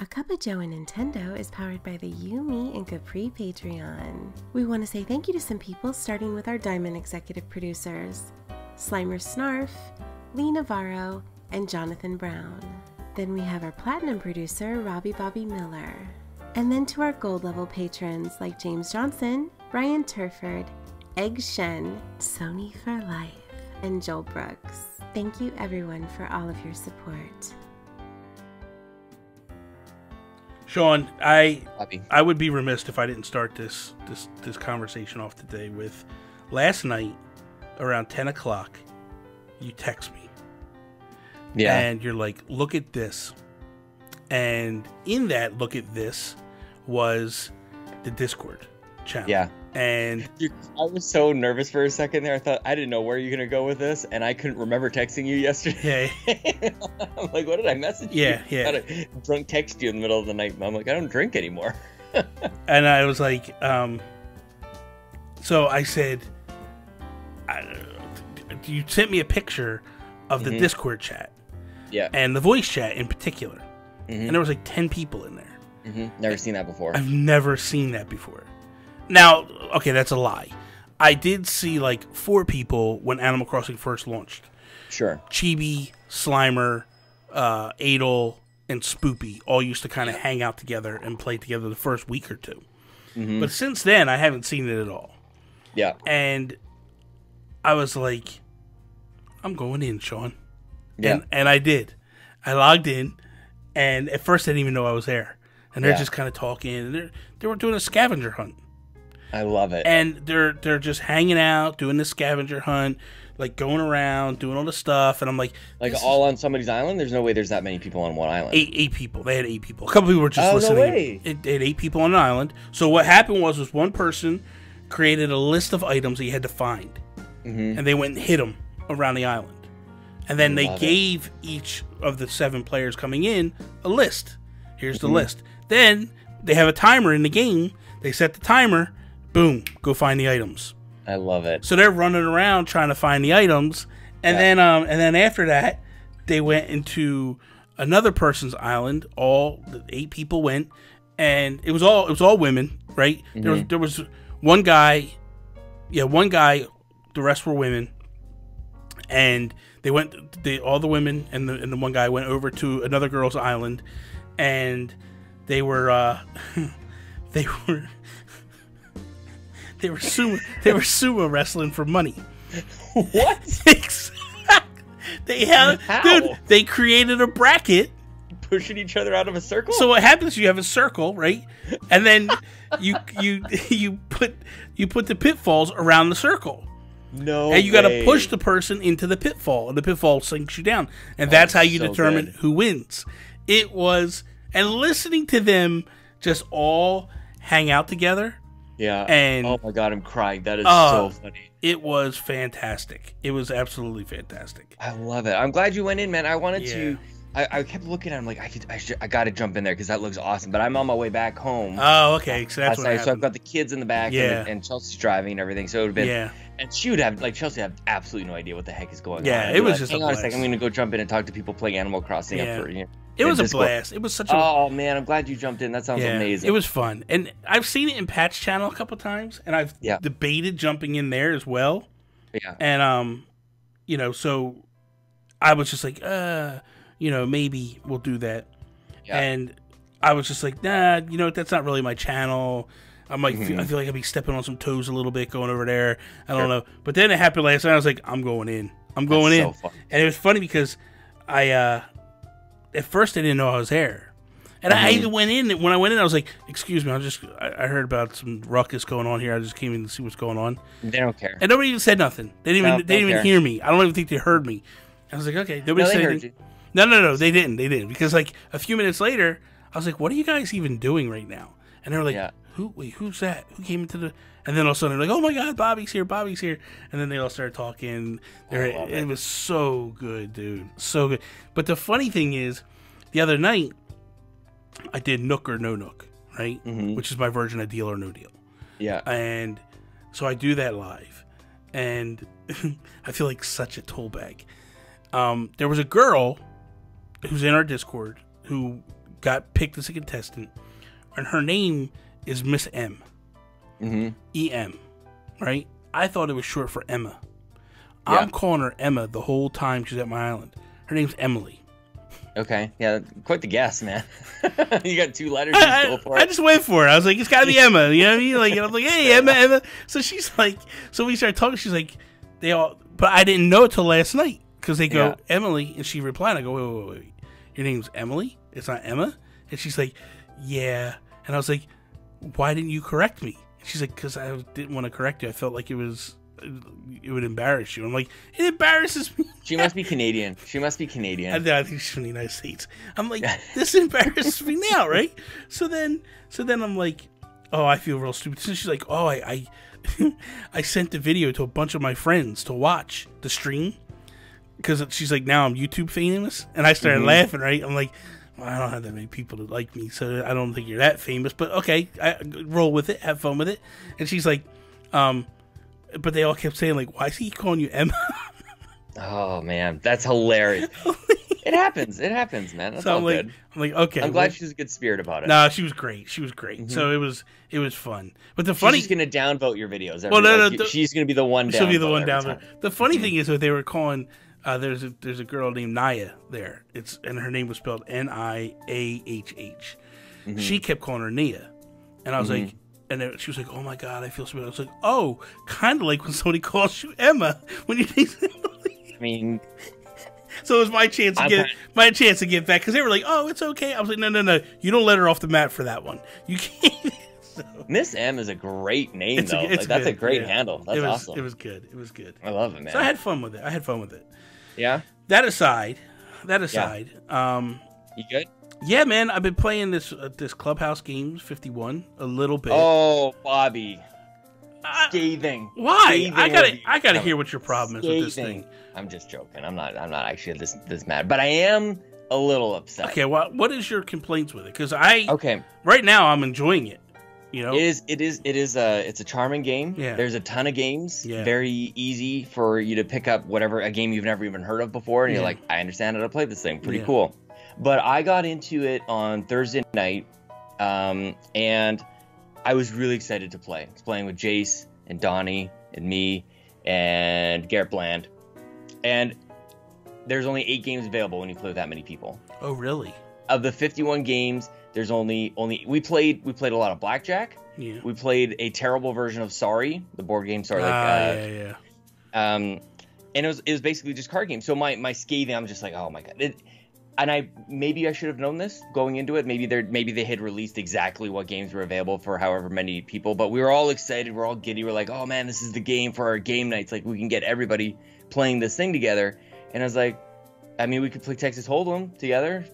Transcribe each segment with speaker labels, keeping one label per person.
Speaker 1: A Cuppa Joe Nintendo is powered by the You, Me, and Capri Patreon. We want to say thank you to some people, starting with our Diamond executive producers, Slimer Snarf, Lee Navarro, and Jonathan Brown. Then we have our Platinum producer, Robbie Bobby Miller. And then to our Gold level patrons like James Johnson, Brian Turford, Egg Shen, Sony for Life, and Joel Brooks. Thank you everyone for all of your support.
Speaker 2: Sean, I would be remiss if I didn't start this conversation off today with last night around 10 o'clock. You text me. Yeah. And you're like, look at this. And in that look at this was the Discord channel. Yeah. And
Speaker 3: dude, I was so nervous for a second there. I thought, I didn't know where you're going to go with this. And I couldn't remember texting you yesterday.
Speaker 2: Yeah.
Speaker 3: I'm like, what did I message you?
Speaker 2: Yeah.
Speaker 3: I got a drunk text you in the middle of the night. I'm like, I don't drink anymore.
Speaker 2: And I was like, so I said, you sent me a picture of the Discord chat. Yeah. And the voice chat in particular. And there was like 10 people in there.
Speaker 3: Never seen that before.
Speaker 2: I've never seen that before. Now, okay, that's a lie. I did see like 4 people when Animal Crossing first launched.
Speaker 3: Sure.
Speaker 2: Chibi, Slimer, Adel, and Spoopy all used to kind of hang out together and play together the first week or two. But since then, I haven't seen it at all.
Speaker 3: Yeah.
Speaker 2: And I was like, I'm going in, Sean.
Speaker 3: Yeah.
Speaker 2: And I did. I logged in, and at first I didn't even know I was there. And they're just kind of talking, and they were doing a scavenger hunt.
Speaker 3: I love it.
Speaker 2: And they're just hanging out, doing the scavenger hunt, like going around, doing all the stuff. And I'm like
Speaker 3: all on somebody's island? There's no way there's that many people on one island.
Speaker 2: Eight people. They had 8 people. A couple people were just listening.
Speaker 3: No way.
Speaker 2: They had 8 people on an island. So what happened was one person created a list of items that you had to find. And they went and hid them around the island. And then they gave each of the 7 players coming in a list. Here's the list. Then they have a timer in the game. They set the timer. Boom, go find the items.
Speaker 3: I love it.
Speaker 2: So they're running around trying to find the items, and then after that, they went into another person's island. All the 8 people went, and it was all women, right? There was one guy, one guy. The rest were women, and all the women and the one guy went over to another girl's island, and they were sumo wrestling for money.
Speaker 3: What?
Speaker 2: They created a bracket,
Speaker 3: pushing each other out of a circle.
Speaker 2: So what happens? You have a circle, right? And then you put the pitfalls around the circle.
Speaker 3: No,
Speaker 2: and you got to push the person into the pitfall, and the pitfall sinks you down, and that's how you determine who wins. It was, and listening to them just all hang out together.
Speaker 3: Yeah.
Speaker 2: And
Speaker 3: oh my God, I'm crying. That is so funny.
Speaker 2: It was fantastic. It was absolutely fantastic.
Speaker 3: I love it. I'm glad you went in, man. I wanted to. I kept looking at him like I got to jump in there because that looks awesome. But I'm on my way back home.
Speaker 2: Oh, okay. So that's what happened.
Speaker 3: So I've got the kids in the back, and Chelsea's driving and everything. So it would have been, and she would have Chelsea have absolutely no idea what the heck is going on.
Speaker 2: Yeah, it was just.
Speaker 3: Hang on a second. I'm gonna go jump in and talk to people playing Animal Crossing.
Speaker 2: It was a blast. It was such a.
Speaker 3: Oh man, I'm glad you jumped in. That sounds amazing.
Speaker 2: It was fun, and I've seen it in Pat's channel a couple times, and I've debated jumping in there as well.
Speaker 3: Yeah.
Speaker 2: And so I was just like, maybe we'll do that. Yeah. And I was just like, nah, that's not really my channel. I'm like, I feel like I'd be stepping on some toes a little bit going over there. I don't know. But then it happened last night. I was like, I'm going in. I'm going in. So fun. And it was funny because I, at first I didn't know I was there. And I even went in. When I went in, I was like, excuse me, I heard about some ruckus going on here. I just came in to see what's going on.
Speaker 3: They don't care.
Speaker 2: And nobody even said nothing. They didn't even hear me. I don't even think they heard me. I was like, okay, nobody said anything. No, they didn't. They didn't. Because like a few minutes later, I was like, what are you guys even doing right now? And they were like, who's that? Who came into the... And then all of a sudden they're like, oh my God, Bobby's here. And then they all started talking. It was so good, dude. So good. But the funny thing is, the other night, I did Nook or No Nook, right? Which is my version of Deal or No Deal.
Speaker 3: Yeah.
Speaker 2: And so I do that live. And I feel like such a tool bag. There was a girl who's in our Discord who got picked as a contestant, and her name is Miss M. E-M, right? I thought it was short for Emma. Yeah. I'm calling her Emma the whole time she's at my island. Her name's Emily.
Speaker 3: Okay, yeah, quite the guess, man. You got 2 letters. Just go for it.
Speaker 2: I just went for it. I was like, it's got to be Emma. You know what I mean? Like, I was like, hey, Emma. So she's like, so we started talking. She's like, they all, but I didn't know it till last night because they go Emily, and she replied. I go, wait. Your name's Emily? It's not Emma? And she's like, yeah. And I was like, why didn't you correct me? She's like, because I didn't want to correct you. I felt like it would embarrass you. I'm like, it embarrasses me.
Speaker 3: She must be Canadian. She must be Canadian.
Speaker 2: I think she's from the United States. I'm like, this embarrasses me now, right? So then I'm like, oh, I feel real stupid. So she's like, oh, I sent the video to a bunch of my friends to watch the stream because she's like, now I'm YouTube famous, and I started laughing, right? I'm like, well, I don't have that many people that like me, so I don't think you're that famous, but okay, I roll with it, have fun with it. And she's like, but they all kept saying, like, why is he calling you Emma?
Speaker 3: Oh, man, that's hilarious. It happens, man. That's
Speaker 2: so
Speaker 3: all good.
Speaker 2: I'm like, okay.
Speaker 3: I'm glad she's a good spirit about it.
Speaker 2: No, she was great. So it was fun. But the funny,
Speaker 3: she's just gonna downvote your videos.
Speaker 2: Well, no,
Speaker 3: she's gonna be the one.
Speaker 2: She'll be the one down. The funny thing is that they were calling. There's a girl named Naya there. And her name was spelled Niahh. She kept calling her Nia, and I was like, and she was like, "Oh my god, I feel so bad." I was like, "Oh, kind of like when somebody calls you Emma when you think."
Speaker 3: I mean,
Speaker 2: so it was my chance to get back because they were like, "Oh, it's okay." I was like, "No, you don't let her off the mat for that one. You can't." So,
Speaker 3: Miss M is a great name, though. That's a great handle. That's awesome.
Speaker 2: It was good.
Speaker 3: I love it, man.
Speaker 2: So I had fun with it.
Speaker 3: Yeah.
Speaker 2: That aside,
Speaker 3: you good?
Speaker 2: Yeah, man. I've been playing this Clubhouse games 51 a little bit.
Speaker 3: Oh, Bobby, scathing.
Speaker 2: Why?
Speaker 3: Scathing
Speaker 2: I gotta hear what your problem is with this thing.
Speaker 3: I'm just joking. I'm not actually this mad, but I am a little upset.
Speaker 2: Okay, what is your complaints with it? Because right now I'm enjoying it. You know,
Speaker 3: it's a charming game.
Speaker 2: Yeah.
Speaker 3: There's a ton of games.
Speaker 2: Yeah.
Speaker 3: Very easy for you to pick up a game you've never even heard of before, and you're like, I understand how to play this thing. Pretty cool. But I got into it on Thursday night, and I was really excited to play. I was playing with Jace and Donnie and me and Garrett Bland, and there's only 8 games available when you play with that many people.
Speaker 2: Oh, really?
Speaker 3: Of the 51 games, there's only we played a lot of blackjack.
Speaker 2: Yeah.
Speaker 3: We played a terrible version of Sorry, the board game Sorry. And it was basically just card games. So my scathing, I'm just like, oh my god. Maybe I should have known this going into it. Maybe they had released exactly what games were available for however many people. But we were all excited. We're all giddy. We're like, oh man, this is the game for our game nights. Like we can get everybody playing this thing together. And I was like, I mean, we could play Texas Hold'em together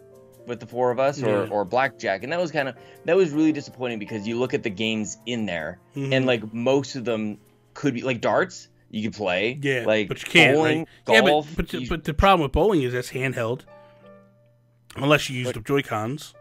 Speaker 3: with the 4 of us, or blackjack, and that was really disappointing because you look at the games in there, and like most of them could be like darts. You could play, like, but you can't. Bowling, golf.
Speaker 2: Yeah, but the problem with bowling is that's handheld, unless you use the Joy-Cons.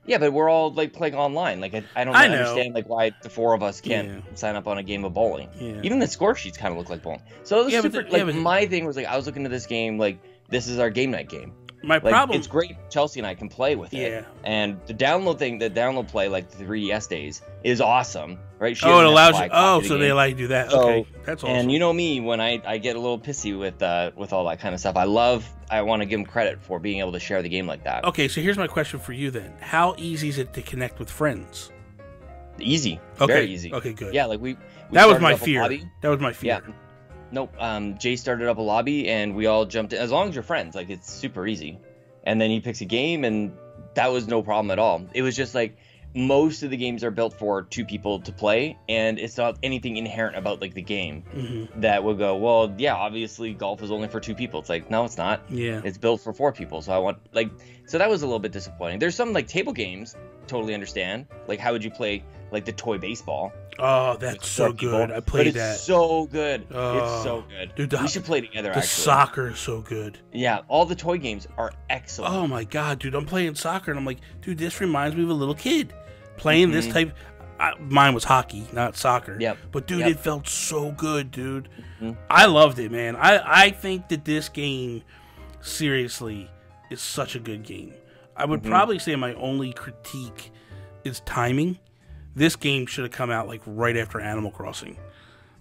Speaker 3: Yeah, but we're all like playing online. Like I don't understand like why the 4 of us can't sign up on a game of bowling. Yeah. Even the score sheets kind of look like bowling. So it was my thing was like I was looking at this game like this is our game night game.
Speaker 2: My problem.
Speaker 3: It's great. Chelsea and I can play with it. And the download play, like the 3DS days, is awesome, right?
Speaker 2: It allows you. Oh, so they allow you to do that. Okay, that's awesome.
Speaker 3: And you know me, when I get a little pissy with all that kind of stuff, I want to give them credit for being able to share the game like that.
Speaker 2: Okay, so here's my question for you then: how easy is it to connect with friends?
Speaker 3: Easy.
Speaker 2: Okay.
Speaker 3: Very easy.
Speaker 2: Okay, good.
Speaker 3: Yeah, like we
Speaker 2: that was my fear. That was my fear.
Speaker 3: Yeah. Nope. Jay started up a lobby and we all jumped in. As long as you're friends, like it's super easy. And then he picks a game and that was no problem at all. It was just like most of the games are built for 2 people to play, and it's not anything inherent about like the game that would go, well, yeah, obviously golf is only for 2 people. It's like, no, it's not.
Speaker 2: Yeah.
Speaker 3: It's built for 4 people. So so that was a little bit disappointing. There's some like table games, totally understand. Like how would you play like the toy baseball?
Speaker 2: Oh, that's so good. I played that.
Speaker 3: It's so good. It's so good. Dude, we should play together, actually.
Speaker 2: The soccer is so good.
Speaker 3: Yeah, all the toy games are excellent.
Speaker 2: Oh, my God, dude. I'm playing soccer, and I'm like, dude, this reminds me of a little kid playing this type. Mine was hockey, not soccer.
Speaker 3: Yep.
Speaker 2: But, dude, it felt so good, dude. I loved it, man. I think that this game, seriously, is such a good game. I would probably say my only critique is timing. This game should have come out like right after Animal Crossing,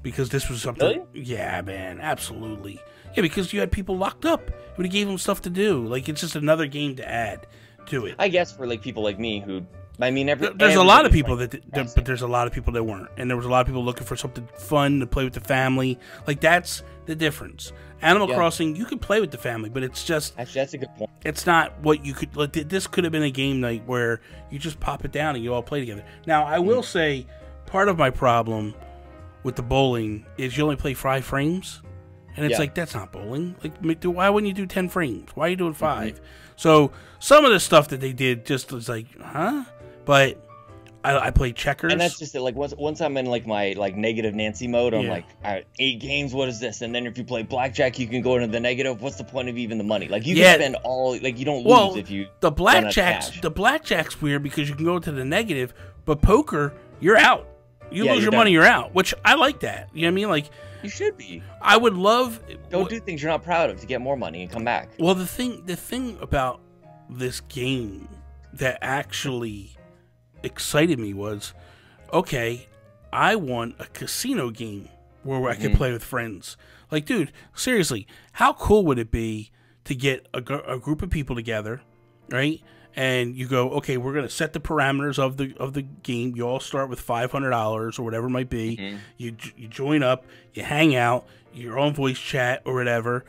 Speaker 2: because this was something.
Speaker 3: Really?
Speaker 2: Yeah, man, absolutely. Yeah, because you had people locked up. It would have gave them stuff to do. Like, it's just another game to add to it.
Speaker 3: I guess for like people like me who, I mean,
Speaker 2: there's a lot of people but there's a lot of people that weren't, and there was a lot of people looking for something fun to play with the family. Like, that's the difference. Animal Crossing, you could play with the family, but it's just
Speaker 3: actually, that's a good point.
Speaker 2: It's not what you could. Like, this could have been a game night where you just pop it down and you all play together. Now, I will say, part of my problem with the bowling is you only play 5 frames, and it's like, that's not bowling. Like, why wouldn't you do 10 frames? Why are you doing 5? So some of the stuff that they did just was like, huh? But I play checkers,
Speaker 3: and that's just it. Like, once I'm in like my negative Nancy mode, I'm like, all right, 8 games, what is this? And then if you play blackjack, you can go into the negative. What's the point of even the money? Like, you can spend all, like, you don't lose if you
Speaker 2: the blackjack's weird because you can go to the negative, but poker, you're out. You lose your money, you're out. Which I like that. You know what I mean? Like,
Speaker 3: you should be.
Speaker 2: I would love
Speaker 3: go do things you're not proud of to get more money and come back.
Speaker 2: Well, the thing about this game that actually excited me was, okay, I want a casino game where I could play with friends. Like, dude, seriously, how cool would it be to get a group of people together, right? And you go, okay, we're gonna set the parameters of the game. You all start with $500 or whatever it might be. You join up, you hang out, your own voice chat or whatever,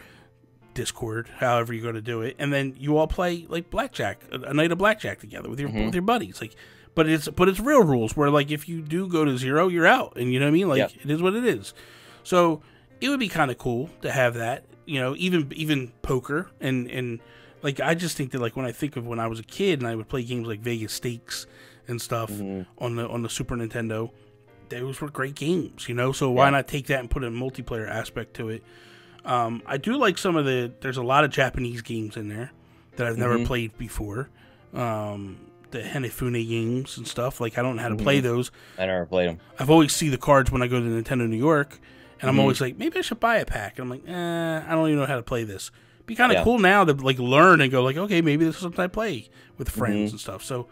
Speaker 2: Discord, however you're gonna do it, and then you all play like blackjack, a night of blackjack together with your buddies, like. But it's real rules where, like, if you do go to 0, you're out, and you know what I mean. Like, it is what it is. So it would be kind of cool to have that. You know, even poker and like, I just think that, like, when I think of when I was a kid and I would play games like Vegas Stakes and stuff on the Super Nintendo, those were great games. You know, so why not take that and put a multiplayer aspect to it? I do like some of there's a lot of Japanese games in there that I've never played before. The Henifune games and stuff. Like, I don't know how to play those.
Speaker 3: I never played them.
Speaker 2: I've always see the cards when I go to Nintendo New York, and I'm always like, maybe I should buy a pack. And I'm like, I don't even know how to play this. It'd be kind of cool now to, like, learn and go, like, okay, maybe this is something I play with friends and stuff. So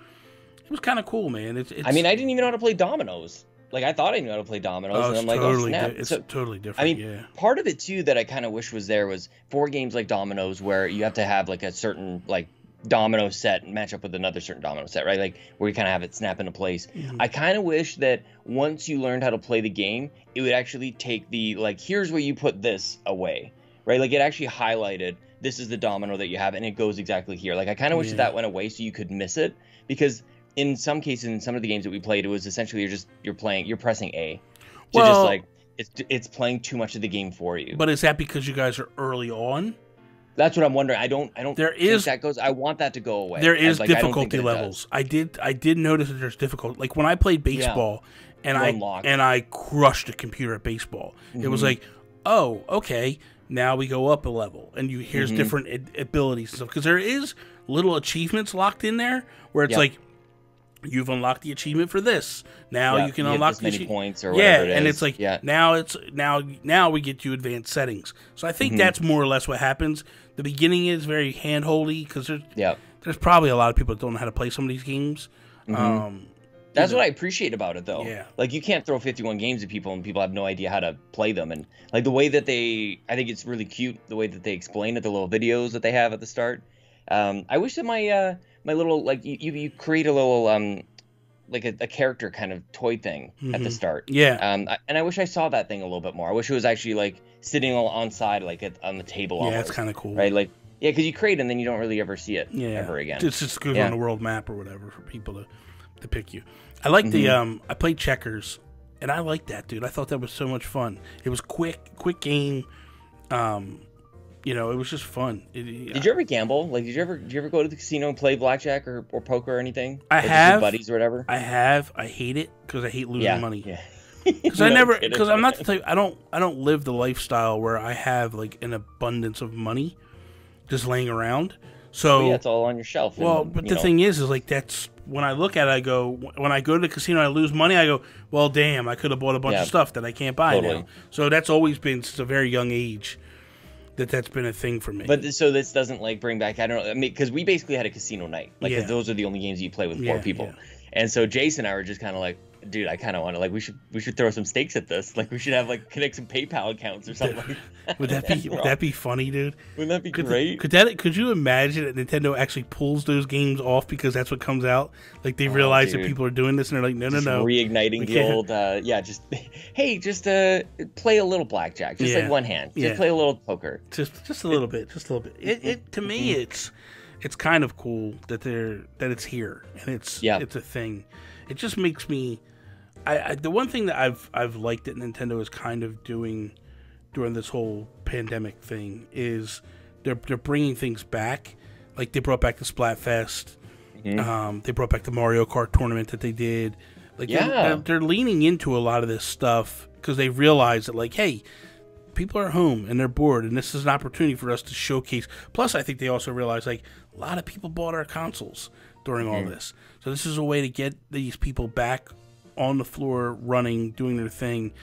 Speaker 2: it was kind of cool, man.
Speaker 3: I mean, I didn't even know how to play dominoes. Like, I thought I knew how to play dominoes, and I'm like, oh, snap.
Speaker 2: It's totally different.
Speaker 3: I mean, part of it, too, that I kind of wish was there was for games like dominoes where you have to have, like, a certain, like, domino set and match up with another certain domino set, right? Like, where you kind of have it snap into place. I kind of wish that once you learned how to play the game, it would actually take the, like, here's where you put this away, right? Like, it actually highlighted, this is the domino that you have, and it goes exactly here. Like, I kind of wish that went away so you could miss it, because in some cases, in some of the games that we played, it was essentially you're pressing A. So just, like, it's playing too much of the game for you.
Speaker 2: But is that because you guys are early on?
Speaker 3: That's what I'm wondering. I don't think that goes. I want that to go away.
Speaker 2: There is difficulty levels. I did notice that there's difficulty. Like, when I played baseball and I crushed a computer at baseball, it was like, oh, okay, now we go up a level, and here's different abilities and stuff, because there is little achievements locked in there where it's like, you've unlocked the achievement for this. Now you can unlock
Speaker 3: this many points or whatever it is.
Speaker 2: And it's like, now we get you advanced settings. So I think that's more or less what happens. The beginning is very hand-holdy because there's probably a lot of people that don't know how to play some of these games.
Speaker 3: That's what I appreciate about it, though.
Speaker 2: Yeah.
Speaker 3: Like, you can't throw 51 games at people and people have no idea how to play them. And, like, the way that I think it's really cute, the way that they explain it, the little videos that they have at the start. I wish that my little, like, you create a little, like a character kind of toy thing at the start.
Speaker 2: Yeah.
Speaker 3: And I wish I saw that thing a little bit more. I wish it was actually, like, sitting on side, like, on the table almost.
Speaker 2: Yeah, it's kind of cool.
Speaker 3: Right? Like, yeah, because you create it and then you don't really ever see it ever again.
Speaker 2: It's just good on the world map or whatever for people to pick you. I like I played checkers, and I liked that, dude. I thought that was so much fun. It was quick game. You know, it was just fun.
Speaker 3: Did you ever gamble? Like, did you ever go to the casino and play blackjack or poker or anything?
Speaker 2: I have.
Speaker 3: Buddies or whatever?
Speaker 2: I have. I hate it because I hate losing money.
Speaker 3: Yeah.
Speaker 2: Because because I'm not the type. I don't live the lifestyle where I have, like, an abundance of money just laying around. So
Speaker 3: it's all on your shelf.
Speaker 2: Well, but the thing is like, that's when I look at it, I go, when I go to the casino and I lose money, I go, well, damn, I could have bought a bunch of stuff that I can't buy now. So that's always been since a very young age. that's been a thing for me.
Speaker 3: But so this doesn't like bring back, I don't know, I mean, because we basically had a casino night, like, because those are the only games you play with 4 people. And so Jason and I were just kind of like, dude, I kind of want to, like, we should throw some stakes at this. Like, we should have, like, connect some PayPal accounts or something like that.
Speaker 2: Would that be funny, dude?
Speaker 3: Wouldn't that be great?
Speaker 2: Could you imagine that Nintendo actually pulls those games off because that's what comes out? Like, they realize that people are doing this and they're like, no.
Speaker 3: Reigniting the old, just play a little blackjack. Just like one hand. Just play a little poker.
Speaker 2: Just a little bit. It to me, it's kind of cool that it's here and it's a thing. It just makes me. The one thing that I've liked that Nintendo is kind of doing during this whole pandemic thing is they're bringing things back. Like, they brought back the Splatfest. They brought back the Mario Kart tournament that they did. Like, they're leaning into a lot of this stuff because they realize that, like, hey, people are home and they're bored, and this is an opportunity for us to showcase. Plus, I think they also realize, like, a lot of people bought our consoles during all this, so this is a way to get these people back on the floor, running, doing their thing.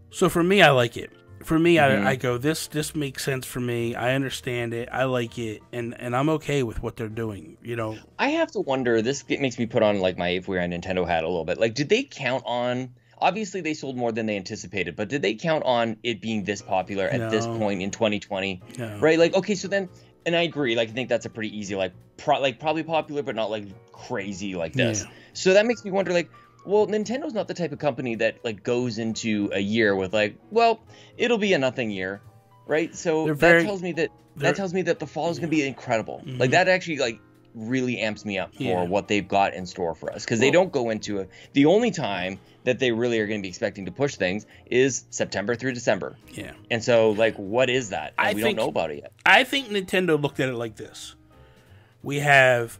Speaker 2: So for me, I like it. For me, I go, this makes sense for me. I understand it. I like it, and I'm okay with what they're doing. You know,
Speaker 3: I have to wonder. This makes me put on, like, my If We Were on Nintendo hat a little bit. Like, did they count on? Obviously, they sold more than they anticipated, but did they count on it being this popular at this point in 2020? No. Right? Like, okay, so then, and I agree. Like, I think that's a pretty easy, like, probably popular, but not like crazy like this. Yeah. So that makes me wonder, like, well, Nintendo's not the type of company that, like, goes into a year with, like, well, it'll be a nothing year, right? So that tells me that the fall is going to be incredible. Like, that actually, like, really amps me up for what they've got in store for us, because they don't go into the only time that they really are going to be expecting to push things is September through December. Yeah. And so, like, what is that? And we don't know about it yet.
Speaker 2: I think Nintendo looked at it like this. We have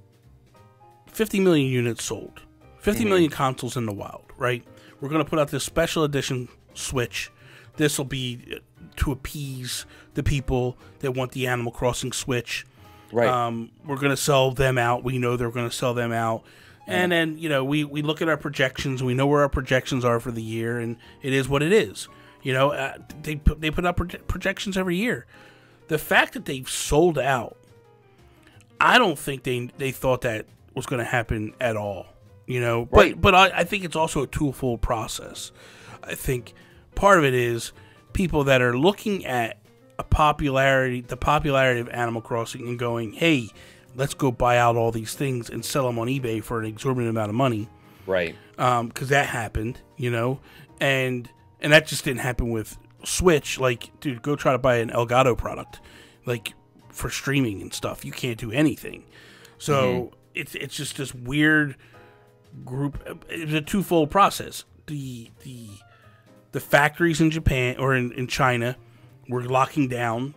Speaker 2: 50 million units sold. 50 million consoles in the wild, right? We're going to put out this special edition Switch. This will be to appease the people that want the Animal Crossing Switch. Right. We're going to sell them out. We know they're going to sell them out. And then, you know, we look at our projections. We know where our projections are for the year, and it is what it is. You know, they put up projections every year. The fact that they've sold out, I don't think they thought that was going to happen at all. You know, but I think it's also a twofold process. I think part of it is people that are looking at the popularity of Animal Crossing and going, hey, let's go buy out all these things and sell them on eBay for an exorbitant amount of money. Right. Because that happened, you know, and that just didn't happen with Switch. Like, dude, go try to buy an Elgato product, like, for streaming and stuff. You can't do anything. So it's just this weird group. It's a twofold process. The factories in Japan or in China were locking down.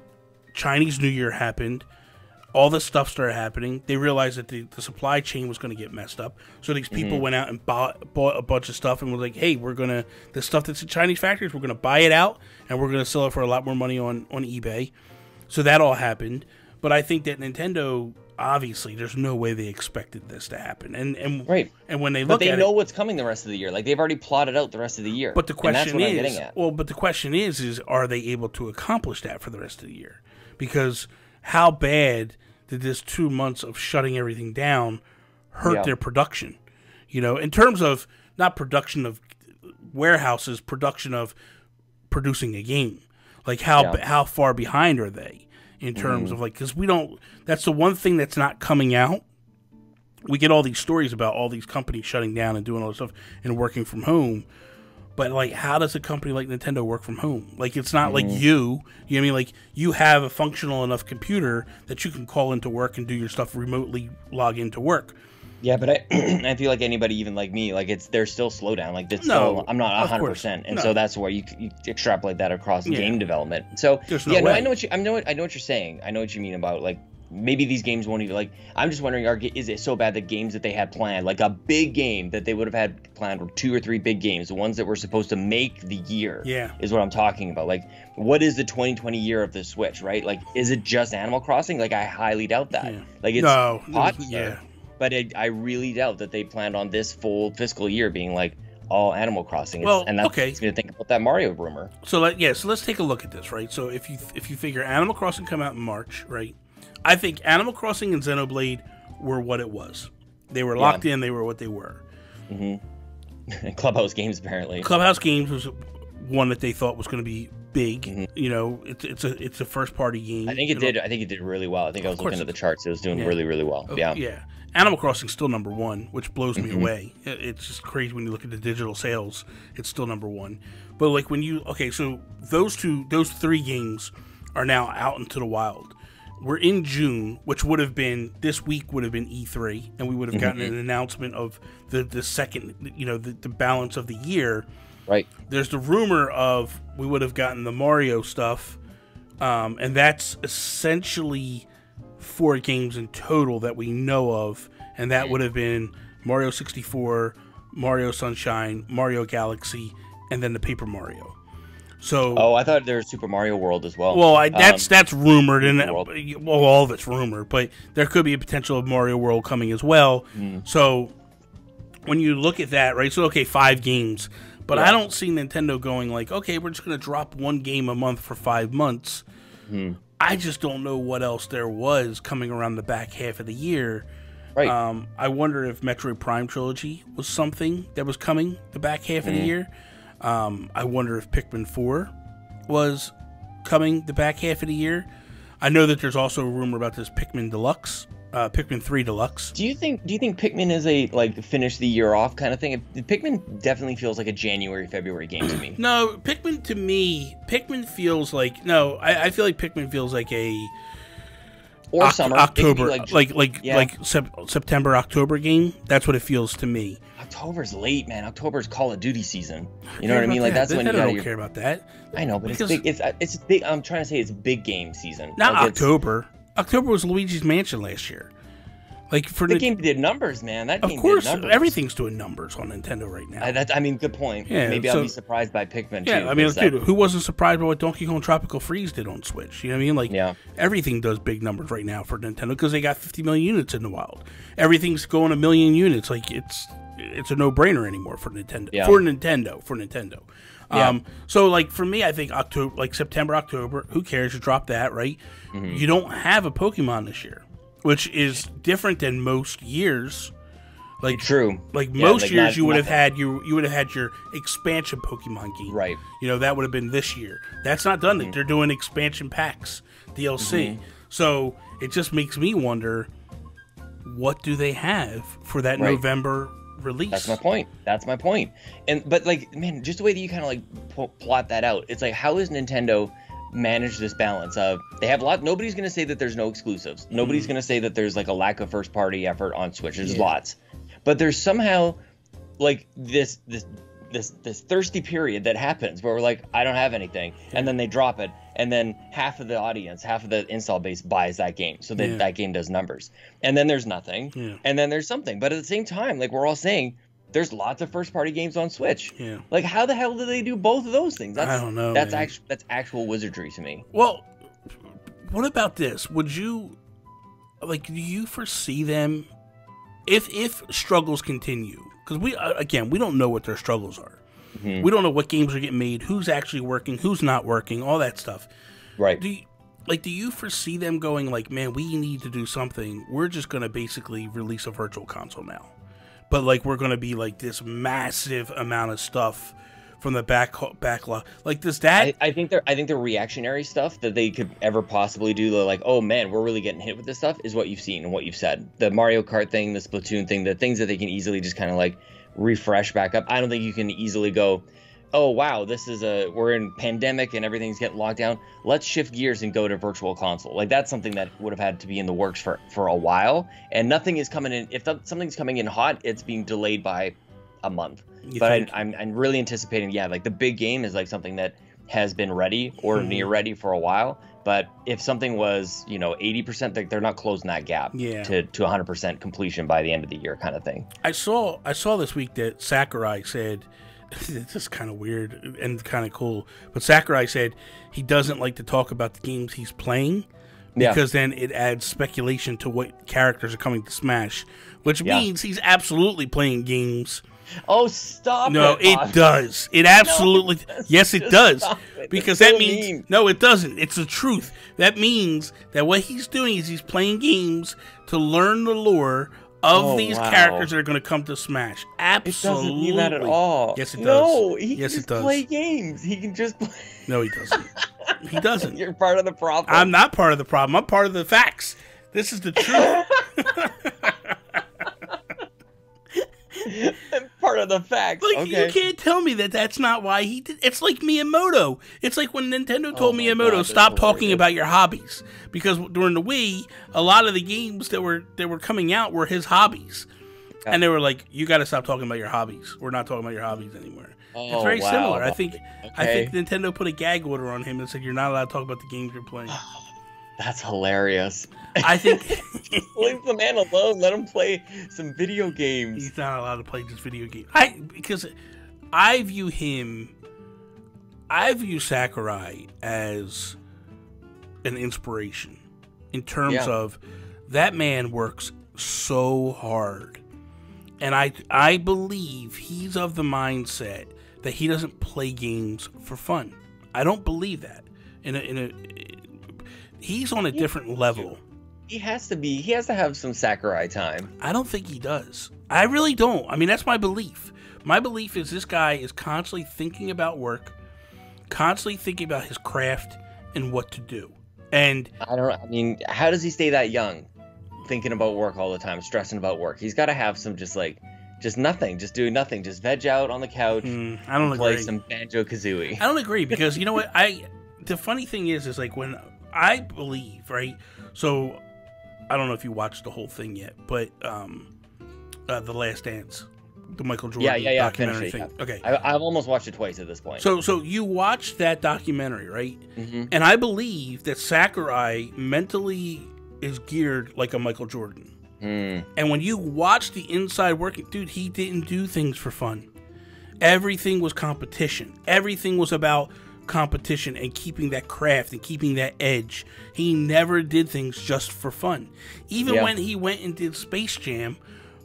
Speaker 2: Chinese New Year happened. All this stuff started happening. They realized that the supply chain was going to get messed up. So these people went out and bought a bunch of stuff and was like, hey, the stuff that's in Chinese factories, we're going to buy it out and we're going to sell it for a lot more money on eBay. So that all happened. But I think that Nintendo, obviously, there's no way they expected this to happen. And when they look at it,
Speaker 3: they know what's coming the rest of the year. Like, they've already plotted out the rest of the year.
Speaker 2: But the question is, are they able to accomplish that for the rest of the year? Because how bad did this 2 months of shutting everything down hurt their production? You know, in terms of not production of warehouses, production of producing a game. Like, how far behind are they? In terms of, like, because that's the one thing that's not coming out. We get all these stories about all these companies shutting down and doing all this stuff and working from home. But, like, how does a company like Nintendo work from home? Like, it's not like you know what I mean? Like, you have a functional enough computer that you can call into work and do your stuff remotely, log into work.
Speaker 3: Yeah, but I feel like anybody, even like me, like, there's still slowdown. Like, I'm not 100%, and so that's why you extrapolate that across game development. So I know what you're saying. I know what you mean about, like, maybe these games won't even, like, I'm just wondering, is it so bad that games that they had planned, like a big game that they would have had planned, were 2 or 3 big games, the ones that were supposed to make the year, is what I'm talking about. Like, what is the 2020 year of the Switch, right? Like, is it just Animal Crossing? Like, I highly doubt that. Like, it's popular. But I really doubt that they planned on this full fiscal year being like, all Animal Crossing. And that's okay. It's going to think about that Mario rumor.
Speaker 2: So let's take a look at this, right? So if you figure Animal Crossing come out in March, right? I think Animal Crossing and Xenoblade were what it was. They were locked in. They were what they were.
Speaker 3: Mm-hmm. Clubhouse Games, apparently.
Speaker 2: Clubhouse Games was one that they thought was going to be big. Mm-hmm. You know, it's a first party game.
Speaker 3: I think it did. I think it did really well. I think I was looking at the charts. It was doing really, really well. Yeah.
Speaker 2: Animal Crossing's still number one, which blows me away. It's just crazy when you look at the digital sales. It's still number one. But like so those 3 games are now out into the wild. We're in June, which would have been this week would have been E3, and we would have gotten an announcement of the second, the balance of the year.
Speaker 3: Right.
Speaker 2: There's the rumor of we would have gotten the Mario stuff, and that's essentially 4 games in total that we know of, and that would have been Mario 64, Mario Sunshine, Mario Galaxy, and then the Paper Mario. So,
Speaker 3: I thought there was Super Mario World as well.
Speaker 2: Well, that's rumored, and all of it's rumored, but there could be a potential of Mario World coming as well. So when you look at that, right? So 5 games, but I don't see Nintendo going like, okay, we're just going to drop 1 game a month for 5 months. I just don't know what else there was coming around the back half of the year.
Speaker 3: Right.
Speaker 2: I wonder if Metroid Prime Trilogy was something that was coming the back half of the year. I wonder if Pikmin 4 was coming the back half of the year. I know that there's also a rumor about this Pikmin Deluxe, Pikmin 3 Deluxe.
Speaker 3: Do you think Pikmin is a finish the year off kind of thing? Pikmin definitely feels like a January, February game to me.
Speaker 2: No, Pikmin feels like I feel like Pikmin feels like a
Speaker 3: summer,
Speaker 2: October, September, October game. That's what it feels to me.
Speaker 3: October's late, man. October's Call of Duty season. You know what I mean? Like that's when
Speaker 2: I don't care about that.
Speaker 3: I know, but it's big. It's big. I'm trying to say it's big game season.
Speaker 2: Not October. October was Luigi's Mansion last year. Like for
Speaker 3: the game did numbers, man. That game
Speaker 2: of course,
Speaker 3: did numbers.
Speaker 2: Everything's doing numbers on Nintendo right now.
Speaker 3: Good point.
Speaker 2: Yeah,
Speaker 3: maybe I'll be surprised by Pikmin.
Speaker 2: Yeah,
Speaker 3: too,
Speaker 2: I mean, dude, who wasn't surprised by what Donkey Kong Tropical Freeze did on Switch? You know what I mean? Like, everything does big numbers right now for Nintendo because they got 50 million units in the wild. Everything's going 1 million units. Like it's a no-brainer anymore for Nintendo. Yeah. For Nintendo. Yeah. So like for me, I think October, like September, October. Who cares? You drop that, right? You don't have a Pokemon this year, which is different than most years. Like
Speaker 3: true.
Speaker 2: Like most years, you would have had your expansion Pokemon game.
Speaker 3: Right.
Speaker 2: That would have been this year. That's not done. They're doing expansion packs, DLC. So it just makes me wonder, what do they have for that November release?
Speaker 3: That's my point. But like, man, just the way that you kind of like plot that out, it's like, how is Nintendo manage this balance of they have nobody's going to say that there's no exclusives. Nobody's going to say that there's like a lack of first party effort on Switch. There's lots. But there's somehow like this thirsty period that happens where we're like, I don't have anything. And then they drop it. And then half of the audience, half of the install base buys that game. So then that game does numbers. And then there's nothing. Yeah. And then there's something. But at the same time, like we're all saying, there's lots of first-party games on Switch. Yeah. Like, how the hell do they do both of those things?
Speaker 2: I don't know.
Speaker 3: That's actual wizardry to me.
Speaker 2: Well, what about this? Would you, like, do you foresee them, if struggles continue? Because we don't know what their struggles are. We don't know what games are getting made, who's actually working, who's not working, all that stuff.
Speaker 3: Right.
Speaker 2: Do you foresee them going like, man, we need to do something. We're just going to basically release a virtual console now. But like we're gonna be like this massive amount of stuff from the backlog. Like does that?
Speaker 3: I think the reactionary stuff that they could ever possibly do, they're like, oh man, we're really getting hit with this stuff, is what you've seen and what you've said. The Mario Kart thing, the Splatoon thing, the things that they can easily just kind of like refresh back up. I don't think you can easily go, oh wow, we're in pandemic and everything's getting locked down. Let's shift gears and go to virtual console. Like that's something that would have had to be in the works for a while, and nothing is coming in. If something's coming in hot, it's being delayed by a month. I'm really anticipating, like the big game is like something that has been ready or near ready for a while. But if something was 80%, they're not closing that gap to 100% completion by the end of the year, kind of thing.
Speaker 2: I saw this week that Sakurai said. This is kind of weird and kind of cool, but Sakurai said he doesn't like to talk about the games he's playing because then it adds speculation to what characters are coming to Smash, which means he's absolutely playing games
Speaker 3: Oh, stop
Speaker 2: No,
Speaker 3: it, Bob.
Speaker 2: it does. It absolutely.
Speaker 3: No, it
Speaker 2: yes, it does. Because
Speaker 3: so
Speaker 2: that means
Speaker 3: mean.
Speaker 2: no, it doesn't. It's the truth. That means that what he's doing is he's playing games to learn the lore of these characters that are going to come to Smash. Absolutely.
Speaker 3: It doesn't mean that at all.
Speaker 2: Yes, it does.
Speaker 3: No, he
Speaker 2: yes,
Speaker 3: can
Speaker 2: it does.
Speaker 3: play games. He can just play.
Speaker 2: No, he doesn't. He doesn't.
Speaker 3: You're part of the problem.
Speaker 2: I'm not part of the problem. I'm part of the facts. This is the truth.
Speaker 3: I'm part of the facts.
Speaker 2: Like,
Speaker 3: okay.
Speaker 2: you can't tell me that that's not why he did. It's like Miyamoto. It's like when Nintendo told Miyamoto, stop talking about your hobbies. Because during the Wii, a lot of the games that were coming out were his hobbies. Yeah. And they were like, you got to stop talking about your hobbies. We're not talking about your hobbies anymore. It's very similar. I think Nintendo put a gag order on him and said, you're not allowed to talk about the games you're playing.
Speaker 3: That's hilarious.
Speaker 2: I think
Speaker 3: leave the man alone. Let him play some video games.
Speaker 2: He's not allowed to play just video games. Because I view Sakurai as an inspiration in terms of that man works so hard, and I believe he's of the mindset that he doesn't play games for fun. I don't believe that. He's on a different level.
Speaker 3: He has to be. He has to have some Sakurai time.
Speaker 2: I don't think he does. I really don't. I mean, that's my belief. My belief is this guy is constantly thinking about work, constantly thinking about his craft and what to do. And
Speaker 3: I mean, how does he stay that young, thinking about work all the time, stressing about work? He's got to have some just nothing, just doing nothing, just veg out on the couch.
Speaker 2: I don't
Speaker 3: play
Speaker 2: agree.
Speaker 3: Some Banjo-Kazooie.
Speaker 2: I don't agree because you know what? The funny thing is like when I believe, right? So I don't know if you watched the whole thing yet, but The Last Dance, the Michael Jordan documentary thing.
Speaker 3: Yeah.
Speaker 2: Okay,
Speaker 3: I've almost watched it twice at this point.
Speaker 2: So you watched that documentary, right?
Speaker 3: Mm-hmm.
Speaker 2: And I believe that Sakurai mentally is geared like a Michael Jordan. And when you watch the inside working, dude, he didn't do things for fun. Everything was competition. Everything was about competition and keeping that craft and keeping that edge. He never did things just for fun. Even when he went and did Space Jam,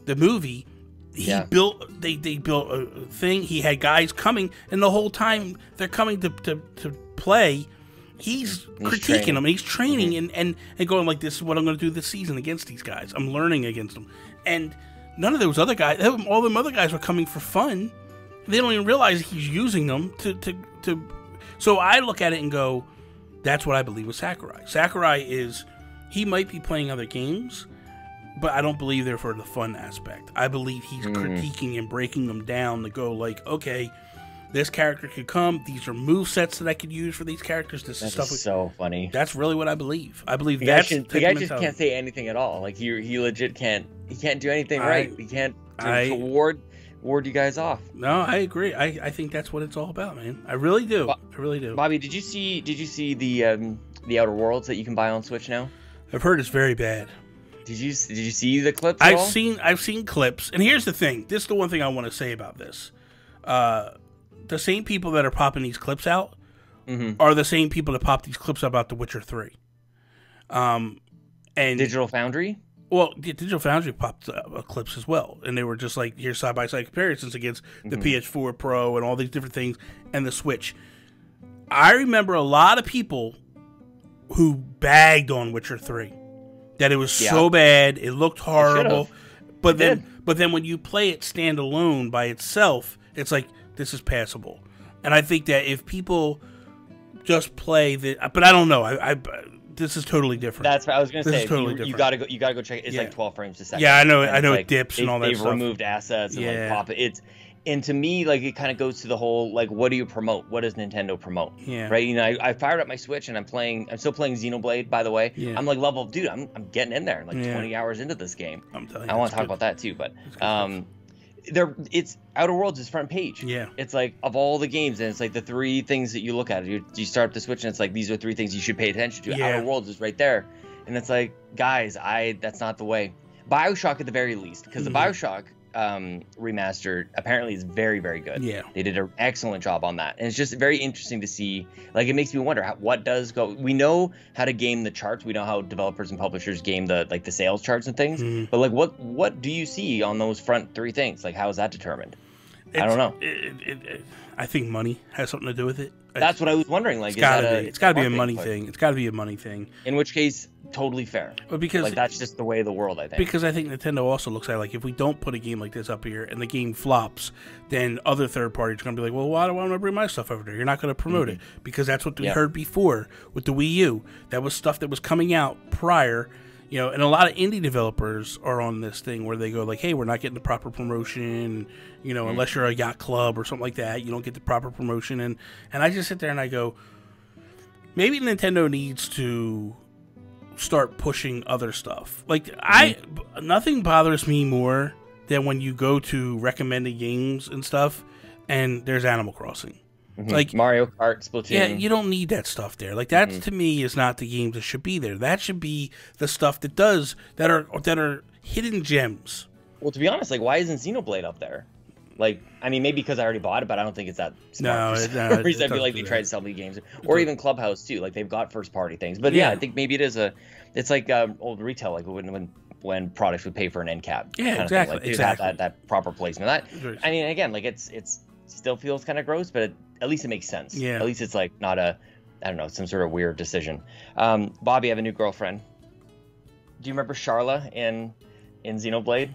Speaker 2: the movie, they built a thing. He had guys coming, and the whole time they're coming to play, he's critiquing them. He's training and going like, this is what I'm going to do this season against these guys. I'm learning against them. And none of those other guys, all them other guys were coming for fun. They don't even realize he's using them to. So I look at it and go, that's what I believe with Sakurai. Sakurai he might be playing other games, but I don't believe they're for the fun aspect. I believe he's critiquing and breaking them down to go like, okay, this character could come. These are movesets that I could use for these characters. This is stuff.
Speaker 3: So funny.
Speaker 2: That's really what I believe. I believe
Speaker 3: the guy just can't say anything at all. Like he legit can't. He can't do anything right. He can't ward you guys off.
Speaker 2: No, I agree. I think that's what it's all about, man. I really do. I really do.
Speaker 3: Bobby, did you see the Outer Worlds that you can buy on Switch now?
Speaker 2: I've heard it's very bad.
Speaker 3: Did you see the clips?
Speaker 2: I've seen clips, and here's the thing. This is the one thing I want to say about this. The same people that are popping these clips out are the same people that pop these clips about The Witcher 3. And
Speaker 3: Digital Foundry?
Speaker 2: Well, Digital Foundry popped clips as well, and they were just like, here's side-by-side comparisons against the PS4 Pro and all these different things and the Switch. I remember a lot of people who bagged on Witcher 3, that it was so bad, it looked horrible, but then when you play it standalone by itself, it's like, this is passable. And I think that if people just play but I don't know, this is totally different.
Speaker 3: That's what I was gonna say.
Speaker 2: Totally
Speaker 3: you gotta go check it. It's like 12 frames a second.
Speaker 2: Yeah, I know it dips and all that stuff.
Speaker 3: They've removed assets and like pop it. And to me, like, it kind of goes to the whole, like, what do you promote? What does Nintendo promote? Yeah. Right? You know, I fired up my Switch and I'm still playing Xenoblade, by the way. Yeah. I'm like I'm getting in there, like 20 hours into this game. I'm telling you. I want to talk about that too, but it's Outer Worlds is front page. Yeah. It's like, of all the games, and it's like the three things that you look at. You start up the Switch and it's like, these are three things you should pay attention to. Yeah. Outer Worlds is right there. And it's like, guys, that's not the way. BioShock at the very least, because the BioShock remastered apparently is very, very good. Yeah, they did an excellent job on that, and it's just very interesting to see. Like, it makes me wonder what does go. We know how to game the charts. We know how developers and publishers game the sales charts and things. But like, what do you see on those front three things? Like, how is that determined? I don't know.
Speaker 2: I think money has something to do with it.
Speaker 3: That's what I was wondering. Like,
Speaker 2: it's got to be a money thing. It's got to be a money thing.
Speaker 3: In which case, totally fair.
Speaker 2: But because
Speaker 3: like that's just the way of the world, I think.
Speaker 2: Because I think Nintendo also looks at it like, if we don't put a game like this up here and the game flops, then other third parties are going to be like, well, why do I want to bring my stuff over there? You're not going to promote it, because that's what we heard before with the Wii U. That was stuff that was coming out prior. And a lot of indie developers are on this thing where they go like, hey, we're not getting the proper promotion, unless you're a yacht club or something like that, you don't get the proper promotion. And I just sit there and I go, maybe Nintendo needs to start pushing other stuff. Like, nothing bothers me more than when you go to recommended games and stuff and there's Animal Crossing. Like
Speaker 3: Mario Kart, Splatoon.
Speaker 2: Yeah, you don't need that stuff there. Like, that to me is not the games that should be there. That should be the stuff that are hidden gems.
Speaker 3: Well, to be honest, like, why isn't Xenoblade up there? Like, I mean, maybe because I already bought it, but I don't think it's that smart. I feel like they tried to sell me games, or even Clubhouse too. Like, they've got first party things, but I think maybe it's like old retail, like when products would pay for an end cap.
Speaker 2: Yeah,
Speaker 3: kind
Speaker 2: exactly.
Speaker 3: Of thing. Like, have that proper placement. I mean, again, like it's still feels kind of gross, but at least it makes sense.
Speaker 2: Yeah.
Speaker 3: At least it's like not some sort of weird decision. Bobby, I have a new girlfriend. Do you remember Charla in Xenoblade?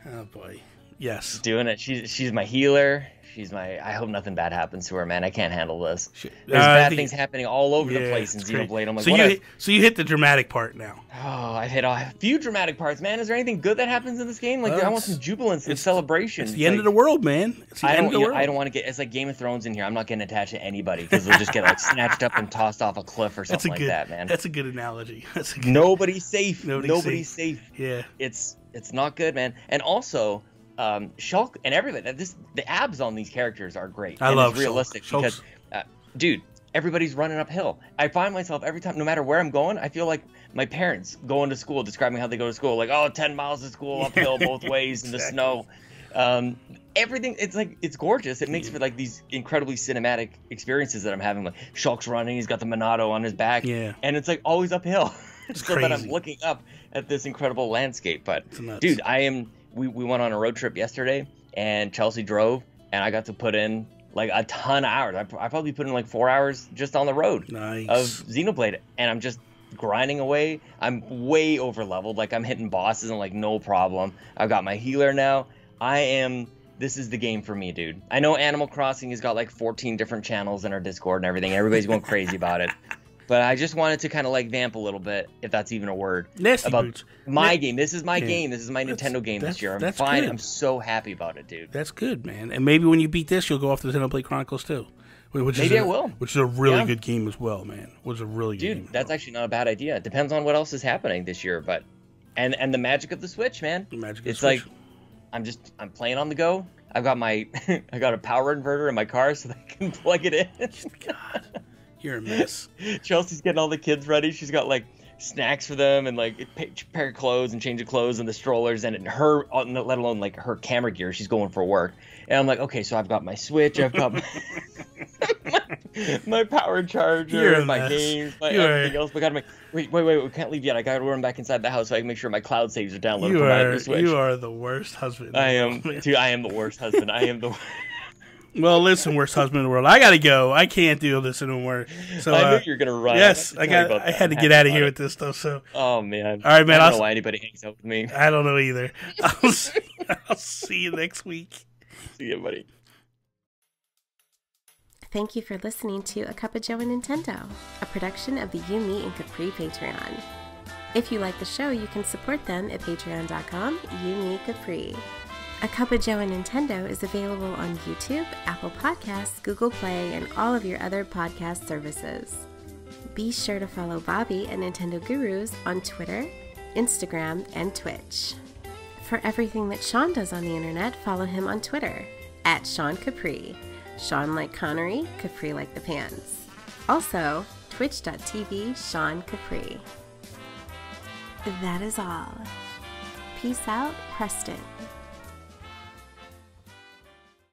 Speaker 2: Oh boy. Yes.
Speaker 3: Doing it. She's my healer. I hope nothing bad happens to her, man. I can't handle this. There's bad things happening all over the place in Xenoblade. I'm like,
Speaker 2: so you hit the dramatic part now.
Speaker 3: Oh, I've hit a few dramatic parts, man. Is there anything good that happens in this game? Like, I want some jubilance and celebration.
Speaker 2: It's the end of the world, man. It's the end of the world.
Speaker 3: I don't want to get. It's like Game of Thrones in here. I'm not getting attached to anybody because they'll just get like snatched up and tossed off a cliff or something like that, man.
Speaker 2: That's a good analogy.
Speaker 3: Nobody's safe. Nobody's safe.
Speaker 2: Yeah.
Speaker 3: It's not good, man. And also, Shulk and everybody. The abs on these characters are great.
Speaker 2: I love
Speaker 3: realistic
Speaker 2: Shulk.
Speaker 3: Because, dude, everybody's running uphill. I find myself every time, no matter where I'm going, I feel like my parents going to school, describing how they go to school, like 10 miles to school uphill both ways in the snow. Everything, it's gorgeous. It makes for like these incredibly cinematic experiences that I'm having. Like Shulk's running, he's got the Monado on his back, and it's like always uphill. So that I'm looking up at this incredible landscape. But dude, we went on a road trip yesterday, and Chelsea drove, and I got to put in like a ton of hours. I probably put in like 4 hours just on the road of Xenoblade, and I'm just grinding away. I'm way over leveled. Like, I'm hitting bosses and like no problem. I've got my healer now. This is the game for me, dude. I know Animal Crossing has got like 14 different channels in our Discord and everything. Everybody's going crazy about it. But I just wanted to kind of like vamp a little bit, if that's even a word, about my game. This is my game. This is my Nintendo game this year. I'm fine. Good. I'm so happy about it, dude.
Speaker 2: That's good, man. And maybe when you beat this, you'll go off to Xenoblade Chronicles too.
Speaker 3: Maybe I will.
Speaker 2: Which is a really good game as well, man. Was a really good game.
Speaker 3: Dude, that's actually not a bad idea. It depends on what else is happening this year, but and the magic of the Switch, man.
Speaker 2: The magic of the Switch.
Speaker 3: Like I'm playing on the go. I've got I got a power inverter in my car so that I can plug it in.
Speaker 2: God. You're a mess.
Speaker 3: Chelsea's getting all the kids ready. She's got like snacks for them and like a pair of clothes and change of clothes and the strollers and her, let alone like her camera gear. She's going for work. And I'm like, okay, so I've got my Switch, I've got my power charger, my games, everything else. But gotta wait, we can't leave yet. I gotta run back inside the house so I can make sure my cloud saves are downloaded for my Switch.
Speaker 2: You are the worst husband.
Speaker 3: I am, dude. I am the worst husband. I am the.
Speaker 2: Well, listen, worst husband in the world. I gotta go. I can't do this anymore. So
Speaker 3: I knew you were gonna run.
Speaker 2: Yes, I had to get out of here with this stuff. So.
Speaker 3: Oh man.
Speaker 2: All right, man.
Speaker 3: I don't know why anybody hangs out with me.
Speaker 2: I don't know either. I'll see you next week.
Speaker 3: See you, buddy.
Speaker 1: Thank you for listening to A Cuppa Joe Nintendo, a production of the You, Me, and Capri Patreon. If you like the show, you can support them at patreon.com/YouMeCapri. A Cuppa Joe Nintendo is available on YouTube, Apple Podcasts, Google Play, and all of your other podcast services. Be sure to follow Bobby and Nintendo Gurus on Twitter, Instagram, and Twitch. For everything that Sean does on the internet, follow him on Twitter, @Sean Capri. Sean like Connery, Capri like the pants. Also, twitch.tv/Sean Capri. That is all. Peace out, Preston.